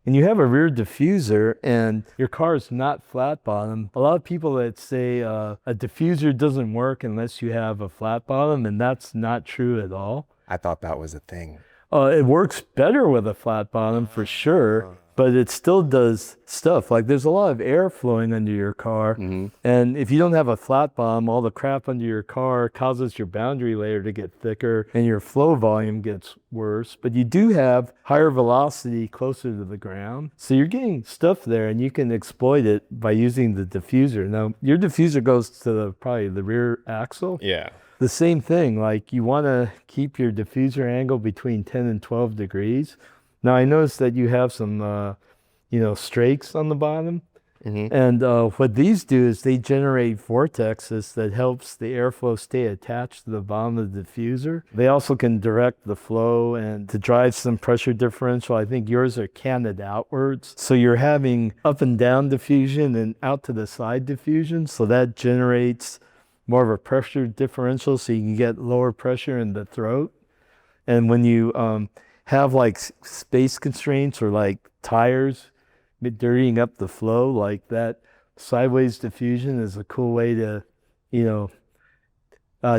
and you have a rear diffuser and your car is not flat bottom, a lot of people that say a diffuser doesn't work unless you have a flat bottom, and that's not true at all. I thought that was a thing. It works better with a flat bottom for sure, but it still does stuff. Like there's a lot of air flowing under your car. And if you don't have a flat bottom, all the crap under your car causes your boundary layer to get thicker and your flow volume gets worse. But you do have higher velocity closer to the ground. So you're getting stuff there and you can exploit it by using the diffuser. Now, your diffuser goes to probably the rear axle. Yeah. The same thing, like you want to keep your diffuser angle between 10 and 12 degrees. Now I noticed that you have some, strakes on the bottom. And what these do is they generate vortexes that helps the airflow stay attached to the bottom of the diffuser. They also can direct the flow and to drive some pressure differential. I think yours are canted outwards. So you're having up and down diffusion and out to the side diffusion. So that generates more of a pressure differential, so you can get lower pressure in the throat. And when you have like space constraints or like tires dirtying up the flow, like that sideways diffusion is a cool way to,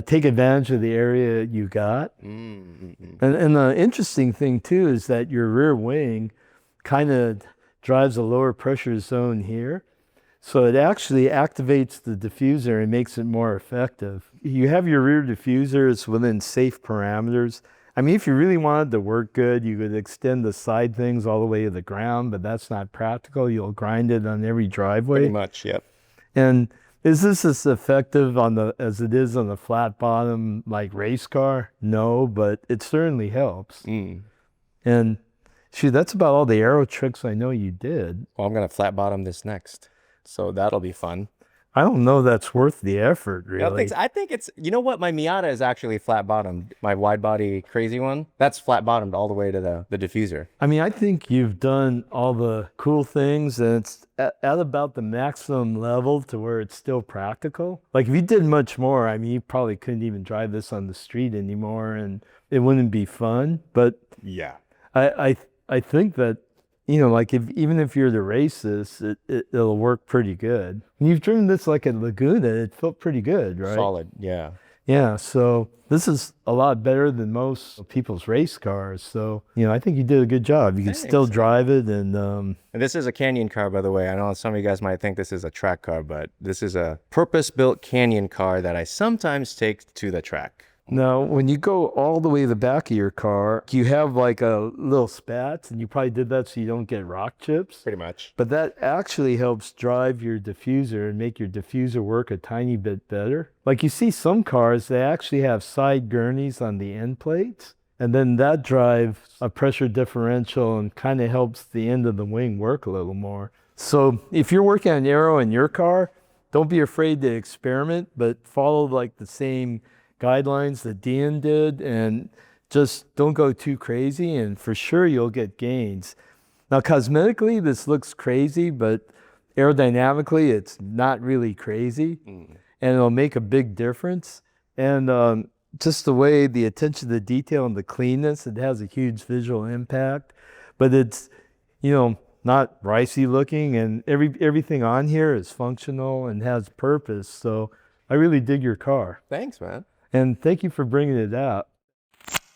take advantage of the area you got. And the interesting thing too is that your rear wing kind of drives a lower pressure zone here. So it actually activates the diffuser and makes it more effective. You have your rear diffuser, it's within safe parameters. I mean, if you really wanted to work good, you could extend the side things all the way to the ground, but that's not practical. You'll grind it on every driveway. Pretty much, yep. And is this as effective as it is on the flat bottom, like race car? No, but it certainly helps. And shoot, that's about all the aero tricks I know you did. Well, I'm going to flat bottom this next. So that'll be fun. I don't know that's worth the effort, really. I think it's, you know what? My Miata is actually flat bottomed. My wide body crazy one, that's flat bottomed all the way to the diffuser. I mean, I think you've done all the cool things and it's at about the maximum level to where it's still practical. Like if you did much more, I mean, you probably couldn't even drive this on the street anymore and it wouldn't be fun. But yeah, I think that, like even if you're to race this, it'll work pretty good. When you've driven this like at Laguna, it felt pretty good, right? Solid, yeah. Yeah, so this is a lot better than most people's race cars. So, I think you did a good job. You can still drive it. And this is a canyon car, by the way. I know some of you guys might think this is a track car, but this is a purpose-built canyon car that I sometimes take to the track. Now, when you go all the way to the back of your car, you have like a little spats, and you probably did that so you don't get rock chips. Pretty much. But that actually helps drive your diffuser and make your diffuser work a tiny bit better. Like you see some cars, they actually have side gurneys on the end plates, and then that drives a pressure differential and kind of helps the end of the wing work a little more. So if you're working on aero in your car, don't be afraid to experiment, but follow like the same guidelines that Dean did and just don't go too crazy, and for sure you'll get gains. Now cosmetically this looks crazy, but aerodynamically it's not really crazy, and it'll make a big difference. And just the way the attention to detail and the cleanness, it has a huge visual impact, but it's not ricey looking, and everything on here is functional and has purpose. So I really dig your car. Thanks, man. And thank you for bringing it out.